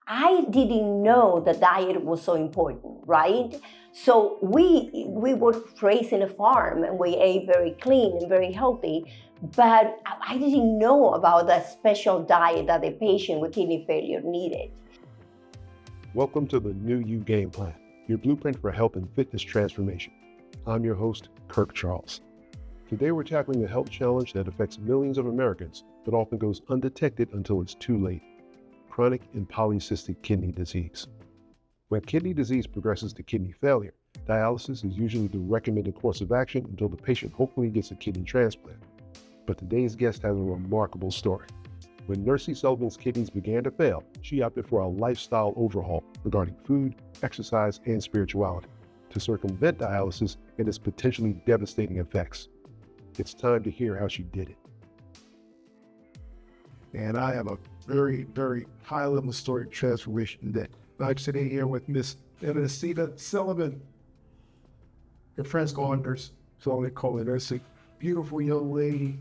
I didn't know the diet was so important, right? So we were raised in a farm and we ate very clean and very healthy, but I didn't know about the special diet that a patient with kidney failure needed. Welcome to the New You Game Plan, your blueprint for health and fitness transformation. I'm your host, Kirk Charles. Today we're tackling a health challenge that affects millions of Americans, but often goes undetected until it's too late: chronic and polycystic kidney disease. When kidney disease progresses to kidney failure, dialysis is usually the recommended course of action until the patient hopefully gets a kidney transplant. But today's guest has a remarkable story. When Nercy Sullivan's kidneys began to fail, she opted for a lifestyle overhaul regarding food, exercise, and spirituality to circumvent dialysis and its potentially devastating effects. It's time to hear how she did it. And I have a very, very high-level story of transformation today. I'm sitting here with Miss Nercy Sullivan. Her friends call her Nurse, so they call her Nursey. Beautiful young lady.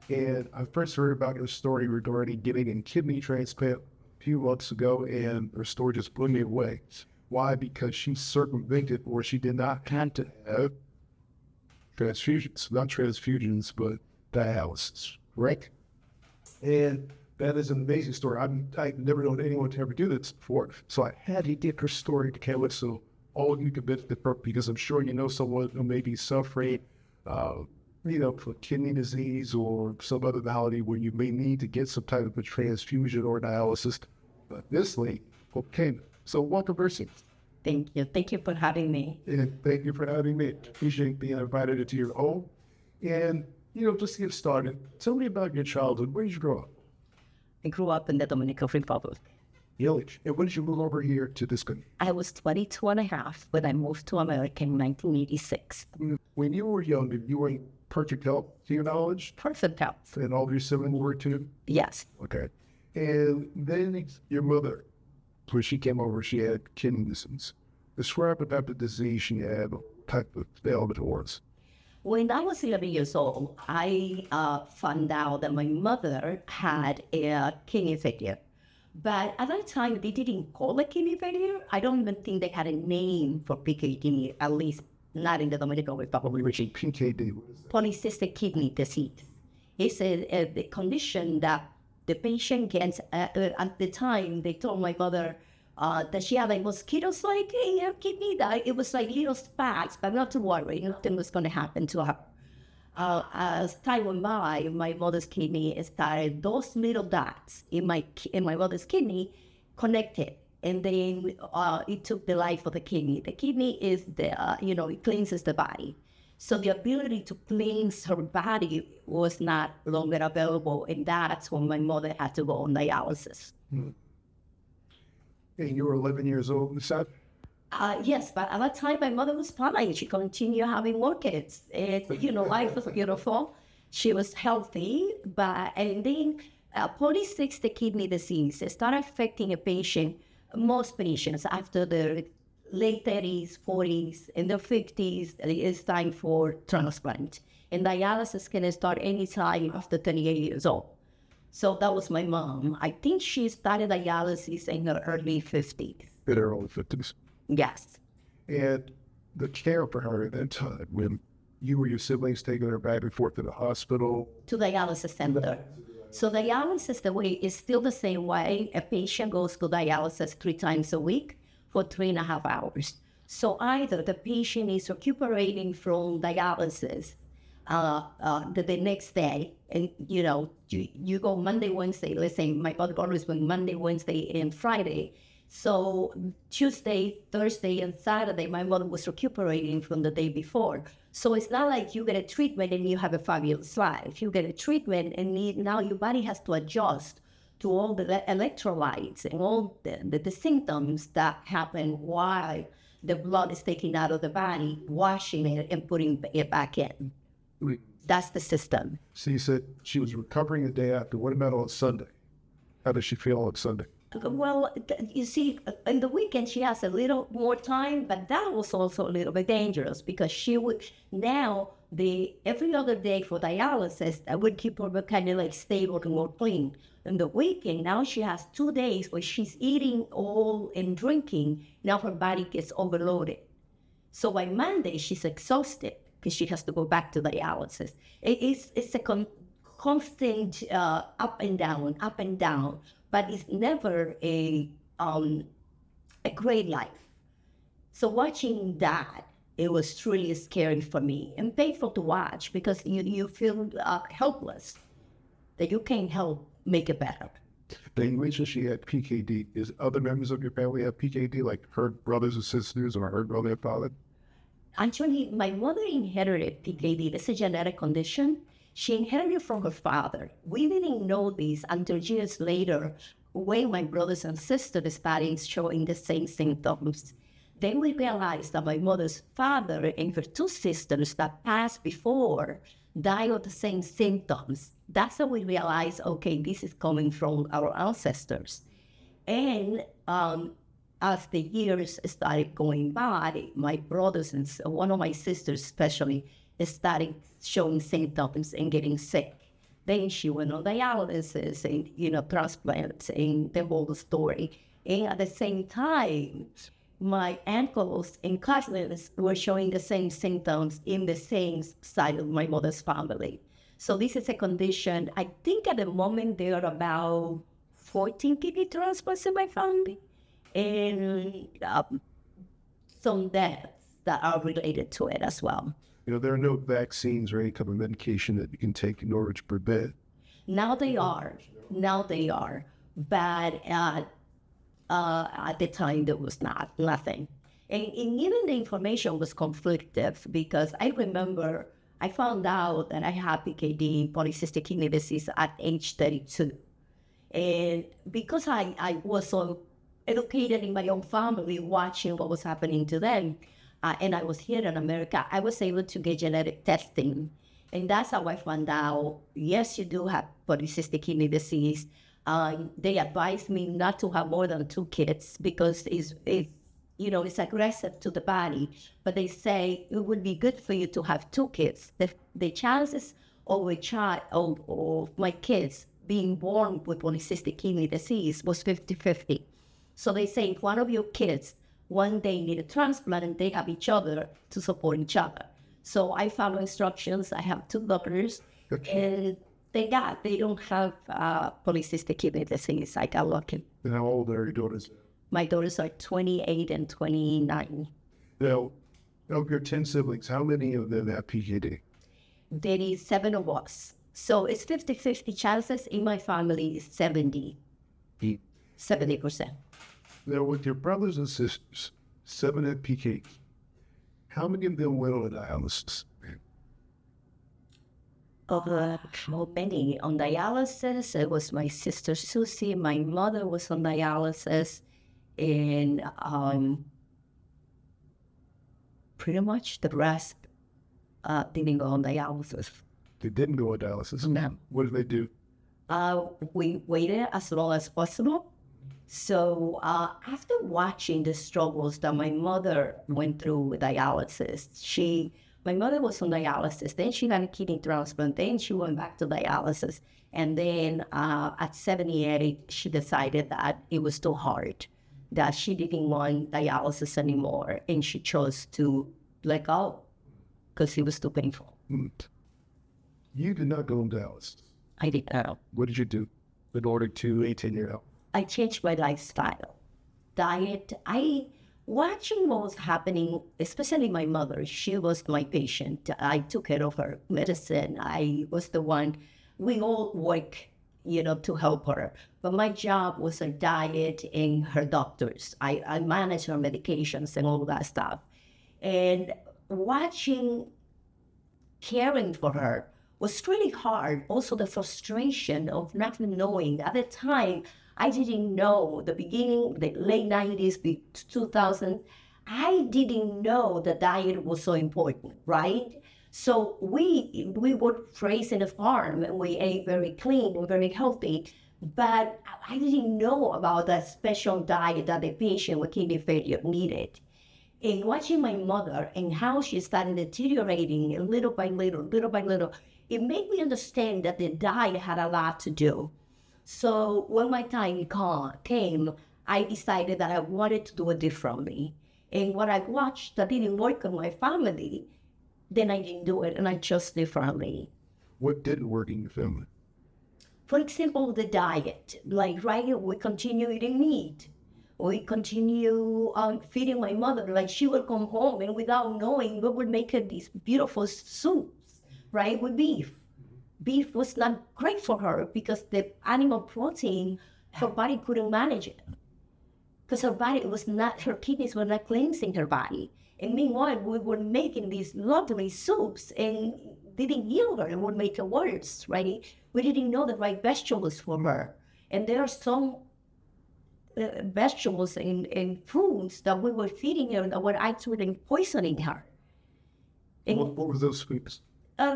And I first heard about her story regarding getting a kidney transplant a few months ago, and her story just blew me away. Why? Because she circumvented, or she did not have to have transfusions, not transfusions, but dialysis, right? And that is an amazing story. I've never known anyone to ever do this before. So I had to get her story to Canada so all of you can benefit from, because I'm sure you know someone who may be suffering, for kidney disease or some other malady where you may need to get some type of a transfusion or dialysis. But this lady, okay. So welcome, Nursey. Thank you. Thank you for having me. And thank you for having me. Appreciate being invited into your home. And, just to get started, tell me about your childhood. Where did you grow up? I grew up in the Dominican Republic. Village. And when did you move over here to this country? I was 22 and a half when I moved to America in 1986. When you were young, you were in perfect health, to your knowledge? Perfect health. And all of your siblings were too? Yes. Okay. And then your mother, when she came over, she had kidney disease. Describe about the disease she had, what type of ailment it was. When I was 11 years old, I found out that my mother had a kidney failure. But at that time, they didn't call it kidney failure. I don't even think they had a name for PKD, at least not in the Dominican Republic. PKD, what is that? Polycystic kidney disease. It's a condition that the patient gets. At the time, they told my mother that she had like mosquitoes like in her kidney. That it was like little spots, but not to worry, nothing was going to happen to her. As time went by, my mother's kidney started, those little dots in my mother's kidney connected, and then it took the life of the kidney. The kidney is it cleanses the body. So the ability to cleanse her body was not longer available, and that's when my mother had to go on dialysis. And you were 11 years old, is that? Yes, but at that time, my mother was fine. She continued having more kids. Life was beautiful. She was healthy, and then polycystic kidney disease started affecting most patients after the late 30s, 40s, in the 50s. It's time for transplant. And dialysis can start anytime after 38 years old. So that was my mom. I think she started dialysis in her early 50s. In her early 50s. Yes. And the care for her at that time, when you or your siblings taking her back and forth to the hospital? To dialysis center. So dialysis, the way is still the same way. A patient goes to dialysis 3 times a week for 3.5 hours. So either the patient is recuperating from dialysis the next day, and you go Monday, Wednesday. Let's say my mother always went Monday, Wednesday, and Friday. So Tuesday, Thursday, and Saturday, my mother was recuperating from the day before. So it's not like you get a treatment and you have a fabulous life. You get a treatment and now your body has to adjust to all the electrolytes and all the symptoms that happen while the blood is taken out of the body, washing it and putting it back in. That's the system. So you said she was recovering the day after. What about on Sunday? How does she feel on Sunday? Well, you see, in the weekend she has a little more time, but that was also a little bit dangerous because she would now every other day for dialysis, I would keep her kind of like stable and more clean. In the weekend, now she has 2 days where she's eating all and drinking. Now her body gets overloaded. So by Monday, she's exhausted because she has to go back to dialysis. It's a constant up and down, but it's never a great life. So watching that, it was truly scary for me and painful to watch because you feel helpless, that you can't help make it better. Now, you mentioned she had PKD. Is other members of your family have PKD, like her brothers or sisters or her brother and father? Actually, my mother inherited PKD. It's a genetic condition. She inherited it from her father. We didn't know this until years later when my brothers and sisters started showing the same symptoms. Then we realized that my mother's father and her 2 sisters that passed before died of the same symptoms. That's how we realized, okay, this is coming from our ancestors. And as the years started going by, my brothers and one of my sisters especially started showing symptoms and getting sick. Then she went on dialysis and, transplants and the whole story. And at the same time, my uncles and cousins were showing the same symptoms in the same side of my mother's family. So this is a condition, I think at the moment there are about 14 kidney transplants in my family and some deaths that are related to it as well. There are no vaccines or any type of medication that you can take in order to prevent. Now they are. But at the time, there was nothing. And even the information was conflicting because I remember I found out that I had PKD, polycystic kidney disease, at age 32. And because I was so educated in my own family, watching what was happening to them, and I was here in America, I was able to get genetic testing. And that's how I found out, yes, you do have polycystic kidney disease. They advised me not to have more than 2 kids because it's aggressive to the body. But they say it would be good for you to have 2 kids. The chances of of my kids being born with polycystic kidney disease was 50-50. So they say if one of your kids one day need a transplant and they have each other to support each other. So I follow instructions. I have 2 daughters, and they don't have polycystic kidney disease. I got lucky. And how old are your daughters? My daughters are 28 and 29. Now, of your 10 siblings, how many of them have PKD? There is 7 of us. So it's 50-50 chances. In my family, it's 70%. Now, with your brothers and sisters, 7 have PKD. How many of them went on dialysis? How many on dialysis? It was my sister Susie. My mother was on dialysis, and pretty much the rest didn't go on dialysis. They didn't go on dialysis? No. What did they do? We waited as long as possible. So after watching the struggles that my mother went through with dialysis, my mother was on dialysis, then she got a kidney transplant, then she went back to dialysis. And then at 78, she decided that it was too hard, that she didn't want dialysis anymore, and she chose to let go because it was too painful. You did not go on dialysis. I did not. What did you do in order to maintain your health? I changed my lifestyle, diet. Watching what was happening, especially my mother, she was my patient. I took care of her medicine. I was the one, we all work, to help her. But my job was her diet and her doctors. I managed her medications and all that stuff. And caring for her was really hard. Also the frustration of not knowing. At the time, I didn't know, the beginning, the late 90s, 2000, I didn't know the diet was so important, right? So we were raised in a farm and we ate very clean and very healthy, but I didn't know about that special diet that the patient with kidney failure needed. And watching my mother and how she started deteriorating little by little, it made me understand that the diet had a lot to do. So when my time came, I decided that I wanted to do it differently. And what I watched that didn't work in my family, then I didn't do it, and I chose differently. What didn't work in your family? For example, the diet. Like, right, we continue eating meat. We continue feeding my mother. Like, she would come home, and without knowing, we would make her these beautiful soups, right, with beef. Beef was not great for her because the animal protein, her body couldn't manage it. Because her kidneys were not cleansing her body. And meanwhile, we were making these lovely soups and didn't heal her and would make her worse, right? We didn't know the right vegetables for her. And there are some vegetables and foods that we were feeding her that were actually poisoning her. And, what were those foods?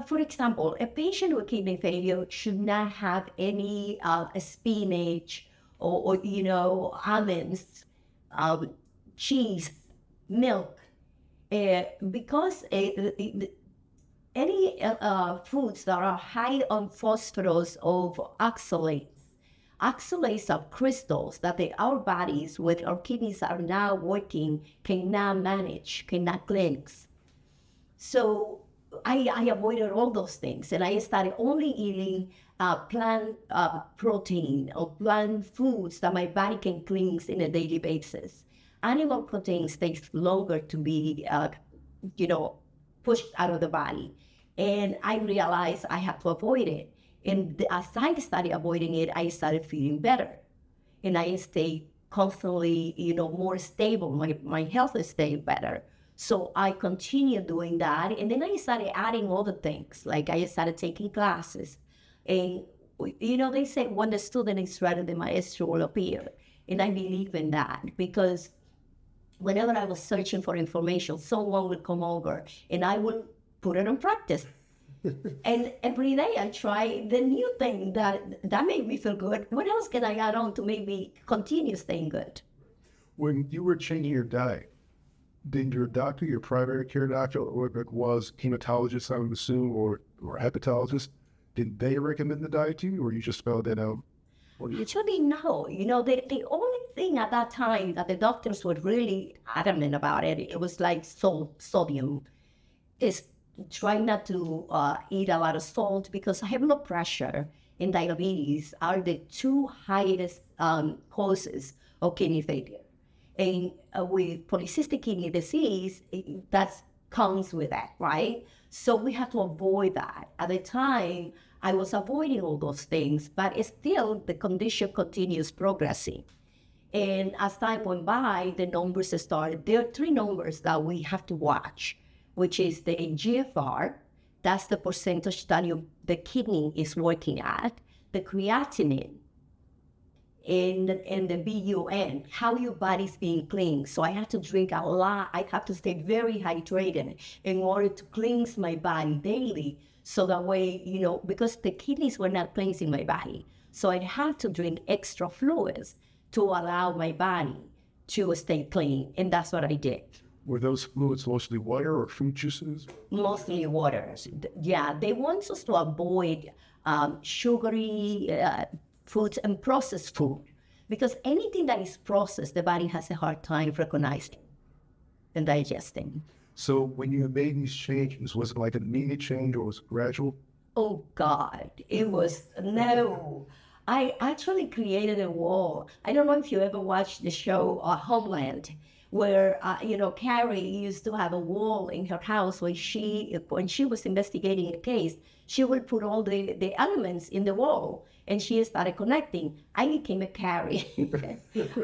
for example, a patient with kidney failure should not have any spinach or almonds, cheese, milk, because any foods that are high on phosphorus or oxalates. Oxalates are crystals that our bodies, with our kidneys are now working, cannot manage, cannot cleanse. So I avoided all those things, and I started only eating plant protein or plant foods that my body can cleanse in a daily basis. Animal proteins takes longer to be, pushed out of the body. And I realized I had to avoid it. And as I started avoiding it, I started feeling better. And I stayed constantly, more stable. My health stayed better. So I continued doing that. And then I started adding other things. Like I started taking classes. And, they say when the student is ready, the maestro will appear. And I believe in that because whenever I was searching for information, someone would come over and I would put it in practice. And every day I try the new thing that made me feel good. What else can I add on to make me continue staying good? When you were changing your diet, did your doctor, your primary care doctor, or if it was hematologist, I would assume, or hepatologist, did they recommend the diet to you, or you just found that out? Actually, no. The only thing at that time that the doctors were really adamant about it was like sodium. Is try not to eat a lot of salt because high blood pressure and diabetes are the two highest causes of kidney failure. And with polycystic kidney disease, that comes with that, right? So we have to avoid that. At the time, I was avoiding all those things, but still the condition continues progressing. And as time went by, the numbers started. There are three numbers that we have to watch, which is the GFR, that's the percentage that the kidney is working at, the creatinine, and the BUN, how your body's being cleansed. So I have to drink a lot. I have to stay very hydrated in order to cleanse my body daily. So that way, because the kidneys were not cleansing my body. So I have to drink extra fluids to allow my body to stay clean. And that's what I did. Were those fluids mostly water or fruit juices? Mostly water. Yeah, they want us to avoid sugary foods and processed food, because anything that is processed, the body has a hard time recognizing and digesting. So when you made these changes, was it like an immediate change or was it gradual? Oh God, it was, no. I actually created a wall. I don't know if you ever watched the show Homeland, where, Carrie used to have a wall in her house when she was investigating a case. She would put all the elements in the wall and she started connecting. I became a Carrie.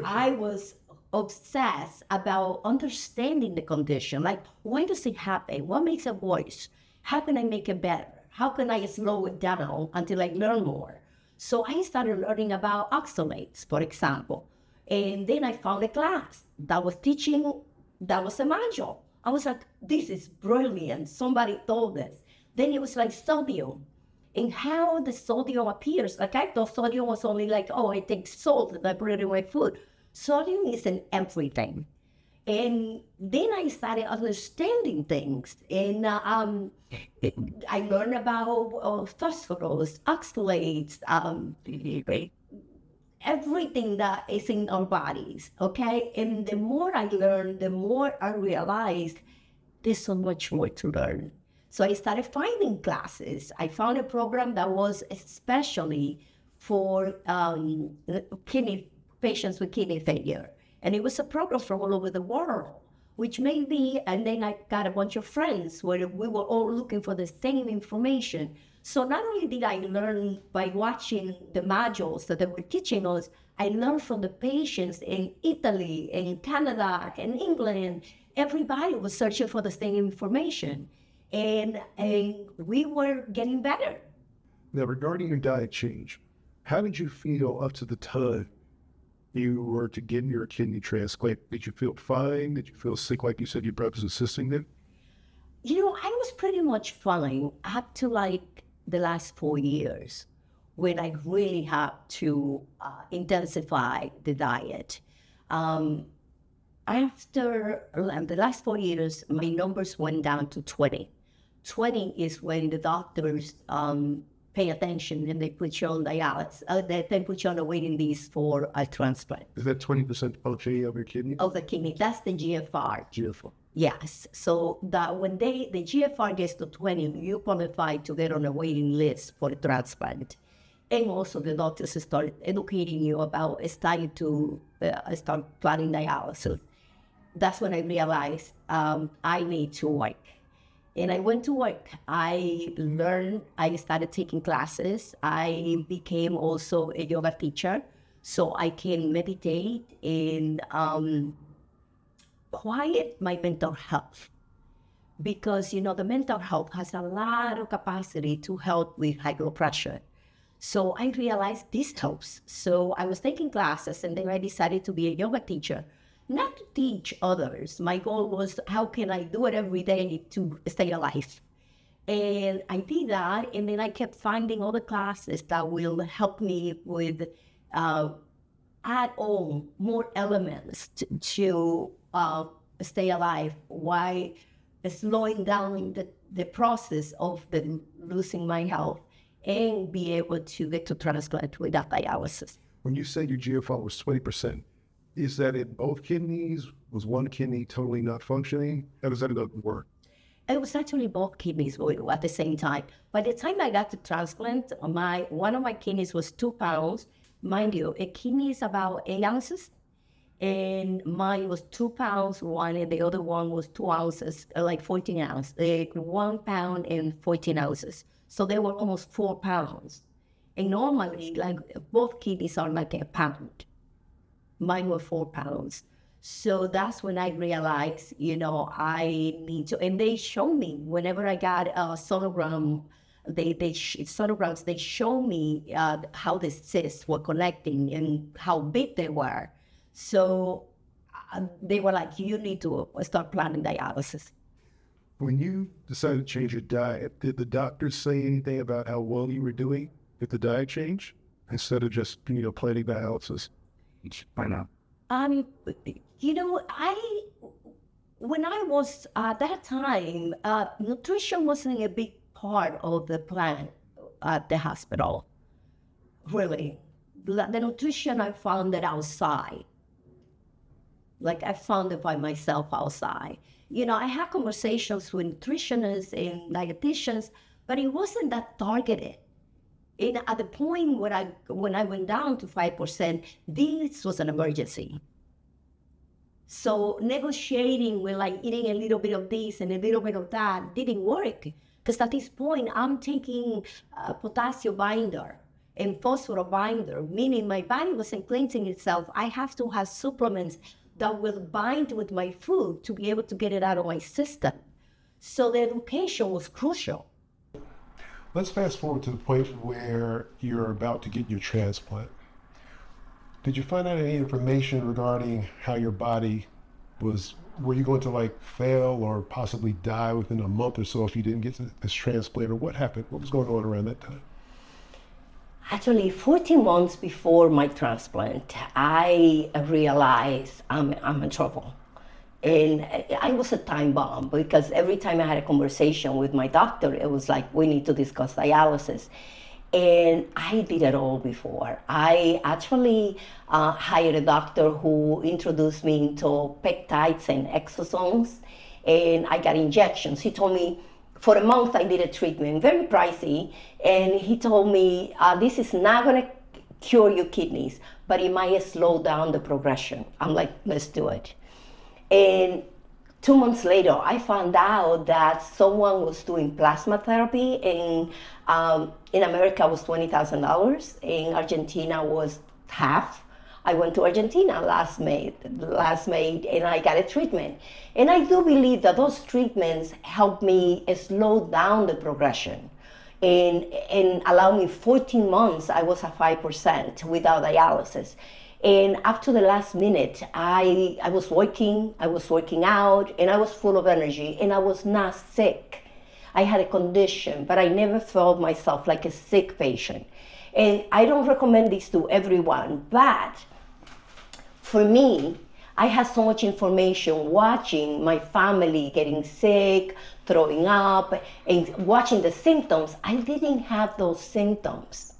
I was obsessed about understanding the condition. Like, why does it happen? What makes it worse? How can I make it better? How can I slow it down until I learn more? So I started learning about oxalates, for example. And then I found a class that was teaching, that was a module. I was like, this is brilliant. Somebody told us. Then it was like sodium and how the sodium appears. Like I thought sodium was only like, I take salt and I put it in my food. Sodium is in everything. And then I started understanding things. And I learned about phosphorus, oxalates, everything that is in our bodies, okay? And the more I learned, the more I realized there's so much more to learn. So I started finding classes. I found a program that was especially for kidney patients with kidney failure. And it was a program from all over the world, which made me, and then I got a bunch of friends where we were all looking for the same information. So not only did I learn by watching the modules that they were teaching us, I learned from the patients in Italy, in Canada, in England. Everybody was searching for the same information. And we were getting better. Now, regarding your diet change, how did you feel up to the time you were to get your kidney transplant? Did you feel fine? Did you feel sick like you said your brother's assisting you? You know, I was pretty much fine up to like the last 4 years when I really had to intensify the diet. After the last 4 years, my numbers went down to 20. 20 is when the doctors pay attention and they put you on dialysis. They put you on a waiting list for a transplant. Is that 20% functioning of your kidney? Of the kidney. That's the GFR. Beautiful. Yes. So that when the GFR gets to 20, you qualify to get on a waiting list for a transplant. And also the doctors start educating you about starting to start planning dialysis. That's when I realized I need to work. And I went to work. I learned, I started taking classes. I became also a yoga teacher, so I can meditate and quiet my mental health. Because, you know, the mental health has a lot of capacity to help with high blood pressure. So I realized this helps. So I was taking classes and then I decided to be a yoga teacher. Not to teach others. My goal was, how can I do it every day to stay alive? And I did that, and then I kept finding other classes that will help me with add on more elements to stay alive while slowing down the process of losing my health and be able to get to transplant without dialysis. When you said your GFR was 20%, is that in both kidneys? Was one kidney totally not functioning? How does that work? It was actually both kidneys at the same time. By the time I got to transplant, one of my kidneys was 2 pounds. Mind you, a kidney is about 8 ounces. And mine was 2 pounds one, and the other one was 2 ounces, like 14 ounces. 1 pound and 14 ounces. So they were almost 4 pounds. And normally, like, both kidneys are like a pound. Mine were 4 pounds. So that's when I realized, you know, I need to, and they show me whenever I got a sonogram, sonograms, they show me how the cysts were connecting and how big they were. So they were like, you need to start planning dialysis. When you decided to change your diet, did the doctors say anything about how well you were doing with the diet change instead of just, you know, planning dialysis? Why not? You know, when I was at that time, nutrition wasn't a big part of the plan at the hospital. Really, the nutrition I found it outside. Like I found it by myself outside. You know, I had conversations with nutritionists and dietitians, but it wasn't that targeted. And at the point when I went down to 5%, this was an emergency. So negotiating with like eating a little bit of this and a little bit of that didn't work. Because at this point, I'm taking potassium binder and phosphorus binder, meaning my body wasn't cleansing itself. I have to have supplements that will bind with my food to be able to get it out of my system. So the education was crucial. Let's fast forward to the point where you're about to get your transplant. Did you find out any information regarding how your body was, were you going to like fail or possibly die within a month or so if you didn't get this transplant, or what happened? What was going on around that time? Actually, 14 months before my transplant, I realized I'm in trouble. And I was a time bomb because every time I had a conversation with my doctor, it was like, we need to discuss dialysis. And I did it all before. I actually hired a doctor who introduced me into peptides and exosomes, and I got injections. He told me, for a month I did a treatment, very pricey, and he told me, this is not gonna cure your kidneys, but it might slow down the progression. I'm like, let's do it. And 2 months later, I found out that someone was doing plasma therapy, and in America was $20,000. In Argentina was half. I went to Argentina last May, and I got a treatment. And I do believe that those treatments helped me slow down the progression and allow me 14 months, I was at 5% without dialysis. And up to the last minute, I was working out, and I was full of energy, and I was not sick. I had a condition, but I never felt myself like a sick patient. And I don't recommend this to everyone, but for me, I had so much information watching my family getting sick, throwing up, and watching the symptoms. I didn't have those symptoms.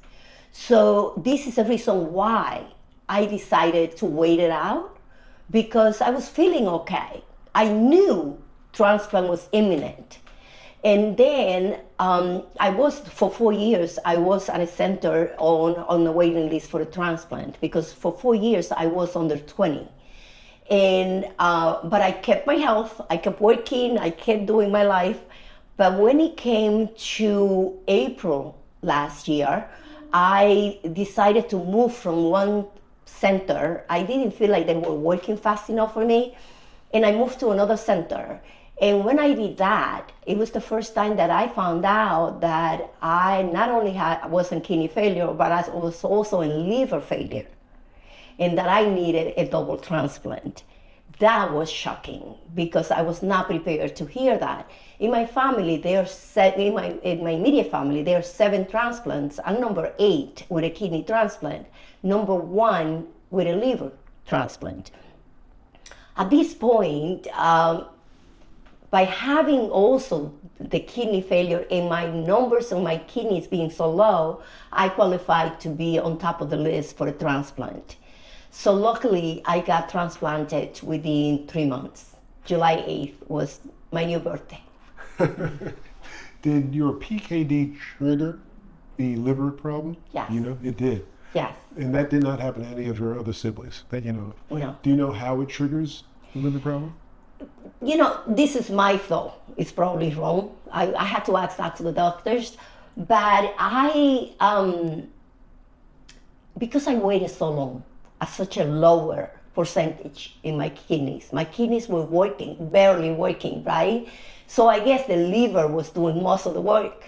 So this is the reason why I decided to wait it out, because I was feeling okay. I knew transplant was imminent. And then for 4 years, I was at a center on the waiting list for a transplant, because for 4 years I was under 20. And, but I kept my health, I kept working, I kept doing my life. But when it came to April last year, I decided to move from one center. I didn't feel like they were working fast enough for me, and I moved to another center. And when I did that, it was the first time that I found out that I not only was in kidney failure, but I was also in liver failure, and that I needed a double transplant. That was shocking, because I was not prepared to hear that. In my family, in my immediate family, there are 7 transplants. I'm number 8 with a kidney transplant, number 1 with a liver transplant. At this point, by having also the kidney failure and my numbers on my kidneys being so low, I qualified to be on top of the list for a transplant. So luckily, I got transplanted within 3 months. July 8th was my new birthday. Did your PKD trigger the liver problem? Yes. You know, it did. Yes. And that did not happen to any of your other siblings that you know of? No. Do you know how it triggers the liver problem? You know, this is my thought. It's probably wrong. I had to ask that to the doctors. But because I waited so long at such a lower percentage in my kidneys were working, barely working, right? So I guess the liver was doing most of the work.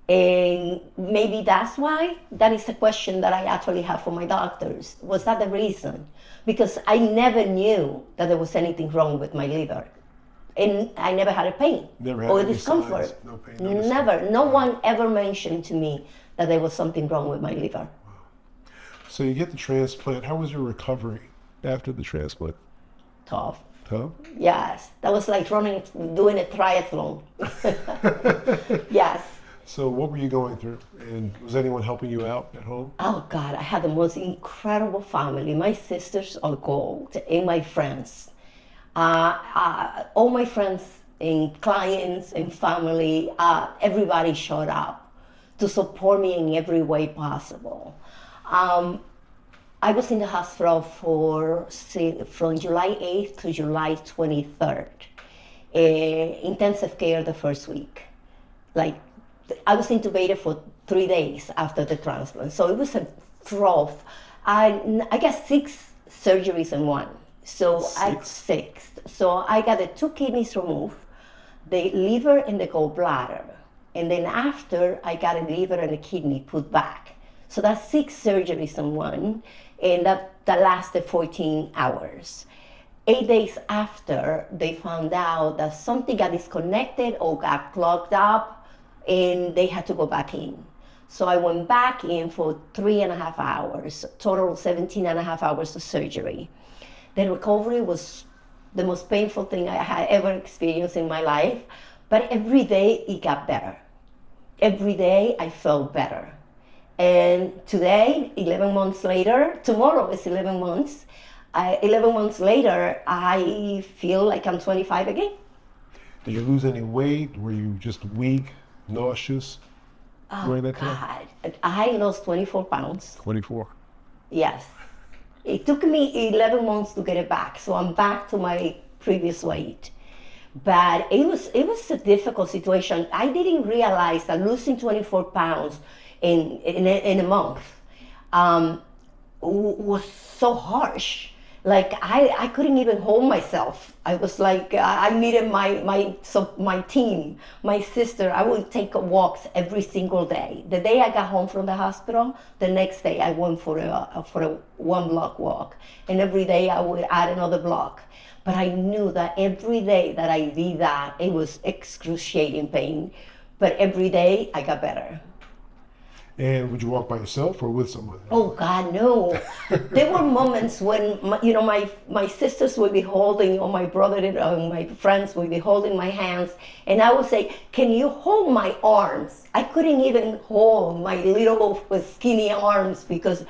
And maybe that's why. That is a question that I actually have for my doctors. Was that the reason? Because I never knew that there was anything wrong with my liver. And I never had a pain or a discomfort. Signs, no pain, no Never. No one ever mentioned to me that there was something wrong with my liver. So you get the transplant. How was your recovery after the transplant? Tough. Tough? Yes. That was like doing a triathlon. Yes. So what were you going through? And was anyone helping you out at home? Oh God, I had the most incredible family. My sisters are gold, and my friends. All my friends and clients and family, everybody showed up to support me in every way possible. I was in the hospital from July 8th to July 23rd. Intensive care the first week. Like, I was intubated for 3 days after the transplant. So it was a rough. I got 6 surgeries in one. So six. So I got the 2 kidneys removed, the liver and the gallbladder. And then after, I got a liver and a kidney put back. So that's 6 surgeries in one, and that lasted 14 hours. 8 days after, they found out that something got disconnected or got clogged up, and they had to go back in. So I went back in for 3.5 hours, total 17.5 hours of surgery. The recovery was the most painful thing I had ever experienced in my life. But every day it got better. Every day I felt better. And today, 11 months later, tomorrow is 11 months. 11 months later, I feel like I'm 25 again. Did you lose any weight? Were you just weak, nauseous during that time? God, I lost 24 pounds. 24. Yes. It took me 11 months to get it back, so I'm back to my previous weight. But it was a difficult situation. I didn't realize that losing 24 pounds in a month was so harsh. Like I couldn't even hold myself. I was like, I needed my team, my sister. I would take walks every single day. The day I got home from the hospital, the next day I went for a 1 block walk, and every day I would add another block. But I knew that every day that I did that, it was excruciating pain. But every day I got better. And would you walk by yourself or with someone? Oh God, no. There were moments when my sisters would be holding, or my brother and my friends would be holding my hands, and I would say, "Can you hold my arms?" I couldn't even hold my little skinny arms because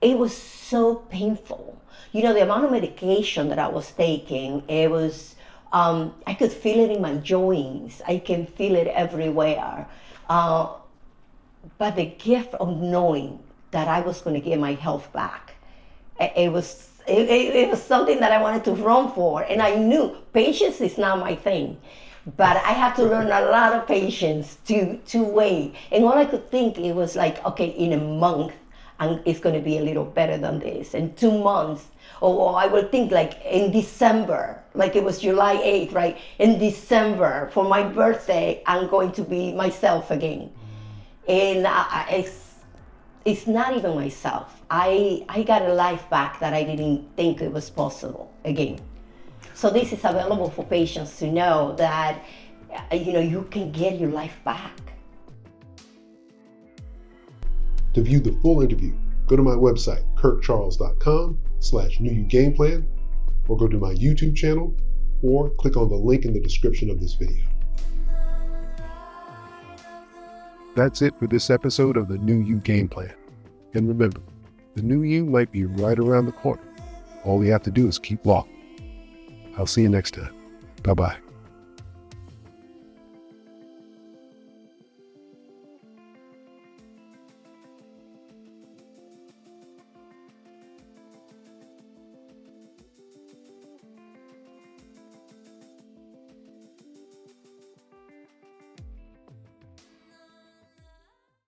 it was so painful. The amount of medication that I was taking, it was, I could feel it in my joints. I can feel it everywhere. But the gift of knowing that I was going to get my health back, it was something that I wanted to run for. And I knew patience is not my thing, but I had to learn a lot of patience to wait. And all I could think, it was like, okay, in a month, and it's going to be a little better than this. In 2 months, or I would think like in December, like it was July 8th, right? In December, for my birthday, I'm going to be myself again. And it's not even myself. I got a life back that I didn't think it was possible again. So this is available for patients to know that, you can get your life back. To view the full interview, go to my website, kirkcharles.com/newugameplan, or go to my YouTube channel, or click on the link in the description of this video. That's it for this episode of the New You Game Plan. And remember, the new you might be right around the corner. All we have to do is keep walking. I'll see you next time. Bye-bye.